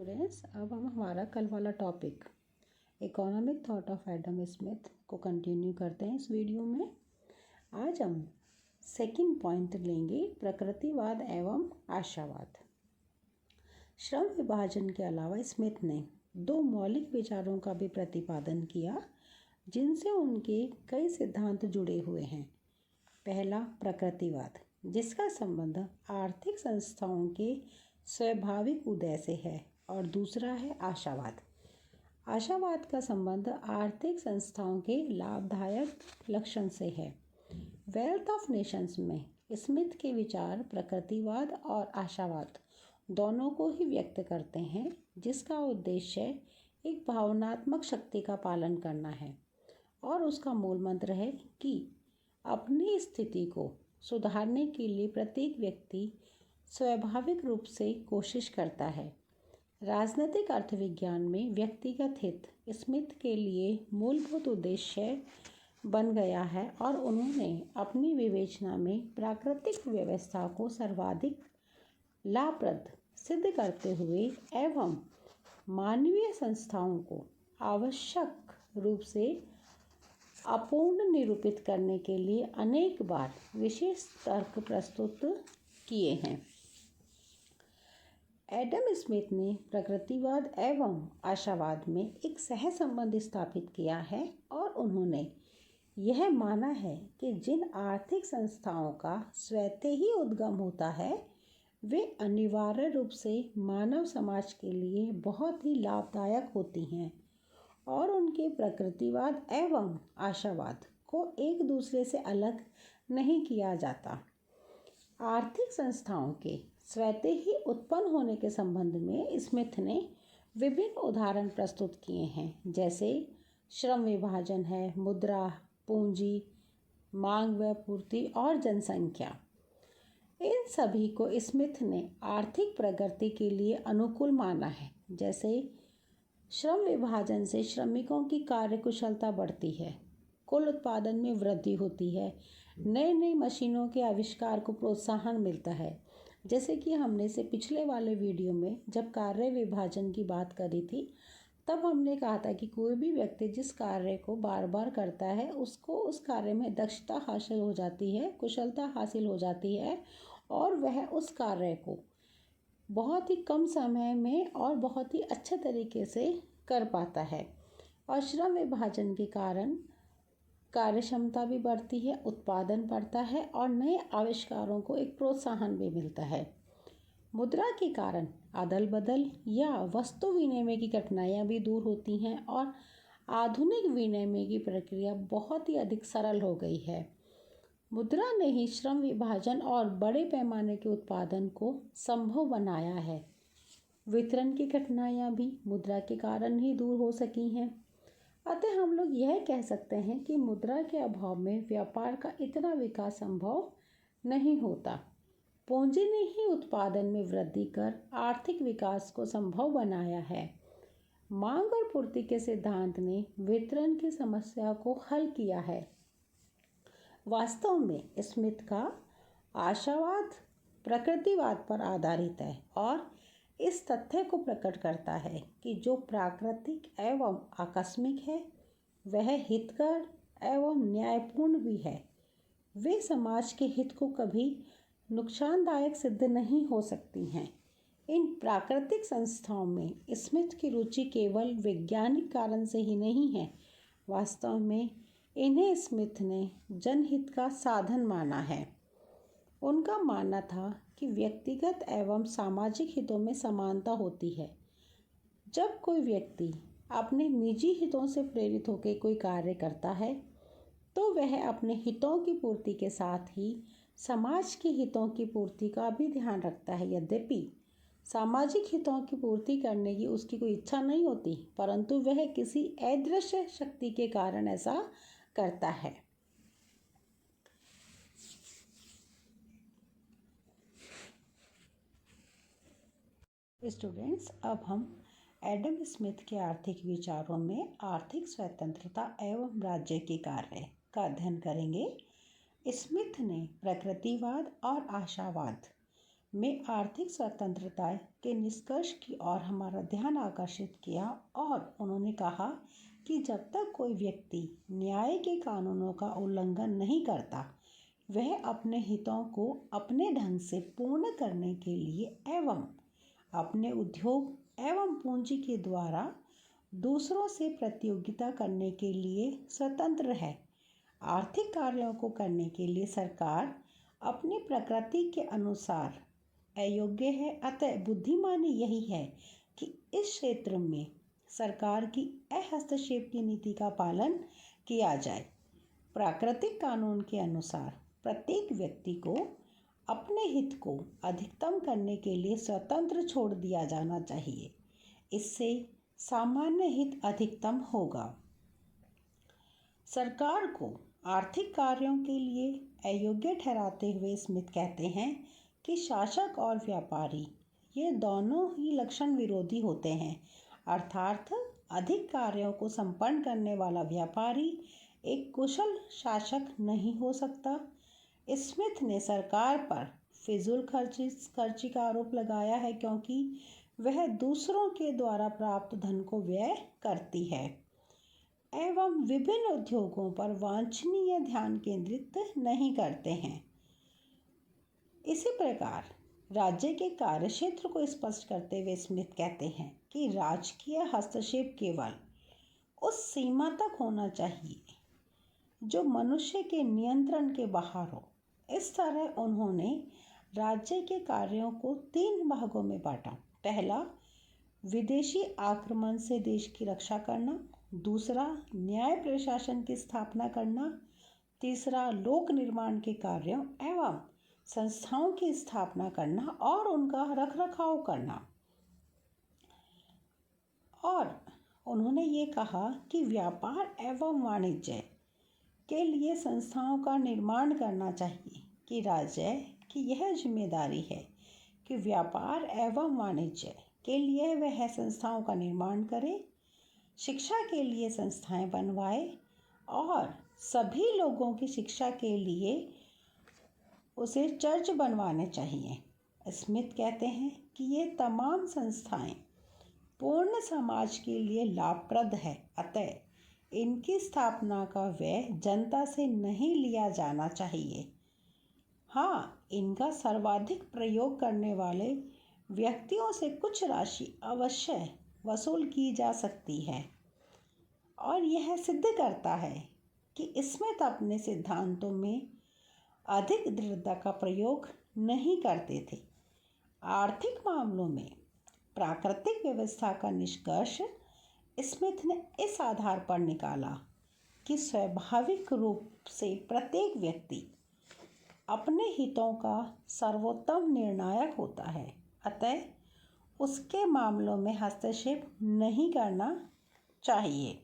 Students, अब हम हमारा कल वाला topic economic thought of Adam Smith को कंटिन्यू करते हैं इस वीडियो में। आज हम सेकंड पॉइंट लेंगे, प्रकृतिवाद एवं आशावाद। श्रम विभाजन के अलावा स्मिथ ने दो मौलिक विचारों का भी प्रतिपादन किया जिनसे उनके कई सिद्धांत जुड़े हुए हैं। पहला, प्रकृतिवाद, जिसका संबंध आर्थिक संस्थाओं के स्वाभाविक उदय से है, और दूसरा है आशावाद। आशावाद का संबंध आर्थिक संस्थाओं के लाभदायक लक्षण से है। वेल्थ ऑफ नेशंस में स्मिथ के विचार प्रकृतिवाद और आशावाद दोनों को ही व्यक्त करते हैं, जिसका उद्देश्य एक भावनात्मक शक्ति का पालन करना है और उसका मूल मंत्र है कि अपनी स्थिति को सुधारने के लिए प्रत्येक व्यक्ति स्वाभाविक रूप से कोशिश करता है। राजनीतिक अर्थविज्ञान में व्यक्तिगत हित स्मिथ के लिए मूलभूत उद्देश्य बन गया है और उन्होंने अपनी विवेचना में प्राकृतिक व्यवस्था को सर्वाधिक लाभप्रद सिद्ध करते हुए एवं मानवीय संस्थाओं को आवश्यक रूप से अपूर्ण निरूपित करने के लिए अनेक बार विशेष तर्क प्रस्तुत किए हैं। एडम स्मिथ ने प्रकृतिवाद एवं आशावाद में एक सह संबंध स्थापित किया है और उन्होंने यह माना है कि जिन आर्थिक संस्थाओं का स्वतः ही उद्गम होता है वे अनिवार्य रूप से मानव समाज के लिए बहुत ही लाभदायक होती हैं और उनके प्रकृतिवाद एवं आशावाद को एक दूसरे से अलग नहीं किया जाता। आर्थिक संस्थाओं के स्वतः ही उत्पन्न होने के संबंध में स्मिथ ने विभिन्न उदाहरण प्रस्तुत किए हैं, जैसे श्रम विभाजन है, मुद्रा, पूंजी, मांग व पूर्ति और जनसंख्या। इन सभी को स्मिथ ने आर्थिक प्रगति के लिए अनुकूल माना है। जैसे श्रम विभाजन से श्रमिकों की कार्यकुशलता बढ़ती है, कुल उत्पादन में वृद्धि होती है, नई नई मशीनों के आविष्कार को प्रोत्साहन मिलता है। जैसे कि हमने से पिछले वाले वीडियो में जब कार्य विभाजन की बात करी थी, तब हमने कहा था कि कोई भी व्यक्ति जिस कार्य को बार बार करता है उसको उस कार्य में दक्षता हासिल हो जाती है, कुशलता हासिल हो जाती है और वह उस कार्य को बहुत ही कम समय में और बहुत ही अच्छे तरीके से कर पाता है। और श्रम विभाजन के कारण कार्य क्षमता भी बढ़ती है, उत्पादन बढ़ता है और नए आविष्कारों को एक प्रोत्साहन भी मिलता है। मुद्रा के कारण अदल बदल या वस्तु विनिमय की कठिनाइयाँ भी दूर होती हैं और आधुनिक विनिमय की प्रक्रिया बहुत ही अधिक सरल हो गई है। मुद्रा ने ही श्रम विभाजन और बड़े पैमाने के उत्पादन को संभव बनाया है। वितरण की कठिनाइयाँ भी मुद्रा के कारण ही दूर हो सकी हैं। अतः हम लोग यह कह सकते हैं कि मुद्रा के अभाव में व्यापार का इतना विकास संभव नहीं होता। पूंजी ने ही उत्पादन में वृद्धि कर आर्थिक विकास को संभव बनाया है। मांग और पूर्ति के सिद्धांत ने वितरण की समस्या को हल किया है। वास्तव में स्मिथ का आशावाद प्रकृतिवाद पर आधारित है और इस तथ्य को प्रकट करता है कि जो प्राकृतिक एवं आकस्मिक है वह हितकर एवं न्यायपूर्ण भी है। वे समाज के हित को कभी नुकसानदायक सिद्ध नहीं हो सकती हैं। इन प्राकृतिक संस्थाओं में स्मिथ की रुचि केवल वैज्ञानिक कारण से ही नहीं है, वास्तव में इन्हें स्मिथ ने जनहित का साधन माना है। उनका मानना था कि व्यक्तिगत एवं सामाजिक हितों में समानता होती है। जब कोई व्यक्ति अपने निजी हितों से प्रेरित होकर कोई कार्य करता है तो वह अपने हितों की पूर्ति के साथ ही समाज के हितों की पूर्ति का भी ध्यान रखता है। यद्यपि सामाजिक हितों की पूर्ति करने की उसकी कोई इच्छा नहीं होती, परंतु वह किसी अदृश्य शक्ति के कारण ऐसा करता है। स्टूडेंट्स, अब हम एडम स्मिथ के आर्थिक विचारों में आर्थिक स्वतंत्रता एवं राज्य के कार्य का अध्ययन करेंगे। स्मिथ ने प्रकृतिवाद और आशावाद में आर्थिक स्वतंत्रता के निष्कर्ष की ओर हमारा ध्यान आकर्षित किया और उन्होंने कहा कि जब तक कोई व्यक्ति न्याय के कानूनों का उल्लंघन नहीं करता, वह अपने हितों को अपने ढंग से पूर्ण करने के लिए एवं अपने उद्योग एवं पूंजी के द्वारा दूसरों से प्रतियोगिता करने के लिए स्वतंत्र है। आर्थिक कार्यों को करने के लिए सरकार अपनी प्रकृति के अनुसार अयोग्य है। अतः बुद्धिमानी यही है कि इस क्षेत्र में सरकार की हस्तक्षेप की नीति का पालन किया जाए। प्राकृतिक कानून के अनुसार प्रत्येक व्यक्ति को अपने हित को अधिकतम करने के लिए स्वतंत्र छोड़ दिया जाना चाहिए। इससे सामान्य हित अधिकतम होगा। सरकार को आर्थिक कार्यों के लिए अयोग्य ठहराते हुए स्मिथ कहते हैं कि शासक और व्यापारी ये दोनों ही लक्षण विरोधी होते हैं। अर्थात अधिक कार्यों को संपन्न करने वाला व्यापारी एक कुशल शासक नहीं हो सकता। स्मिथ ने सरकार पर फिजूल खर्ची का आरोप लगाया है क्योंकि वह दूसरों के द्वारा प्राप्त धन को व्यय करती है एवं विभिन्न उद्योगों पर वांछनीय ध्यान केंद्रित नहीं करते हैं। इसी प्रकार राज्य के कार्यक्षेत्र को स्पष्ट करते हुए स्मिथ कहते हैं कि राजकीय हस्तक्षेप केवल उस सीमा तक होना चाहिए जो मनुष्य के नियंत्रण के बाहर हो। इस तरह उन्होंने राज्य के कार्यों को 3 भागों में बांटा। पहला, विदेशी आक्रमण से देश की रक्षा करना। दूसरा, न्याय प्रशासन की स्थापना करना। तीसरा, लोक निर्माण के कार्यों एवं संस्थाओं की स्थापना करना और उनका रखरखाव करना। और उन्होंने ये कहा कि व्यापार एवं वाणिज्य के लिए संस्थाओं का निर्माण करना चाहिए कि राज्य की यह जिम्मेदारी है कि व्यापार एवं वाणिज्य के लिए वह संस्थाओं का निर्माण करे, शिक्षा के लिए संस्थाएं बनवाए और सभी लोगों की शिक्षा के लिए उसे चर्च बनवाने चाहिए। स्मिथ कहते हैं कि ये तमाम संस्थाएं पूर्ण समाज के लिए लाभप्रद है। अतः इनकी स्थापना का व्यय जनता से नहीं लिया जाना चाहिए। हाँ, इनका सर्वाधिक प्रयोग करने वाले व्यक्तियों से कुछ राशि अवश्य वसूल की जा सकती है। और यह सिद्ध करता है कि स्मिथ अपने सिद्धांतों में अधिक दृढ़ता का प्रयोग नहीं करते थे। आर्थिक मामलों में प्राकृतिक व्यवस्था का निष्कर्ष स्मिथ ने इस आधार पर निकाला कि स्वाभाविक रूप से प्रत्येक व्यक्ति अपने हितों का सर्वोत्तम निर्णायक होता है। अतः उसके मामलों में हस्तक्षेप नहीं करना चाहिए।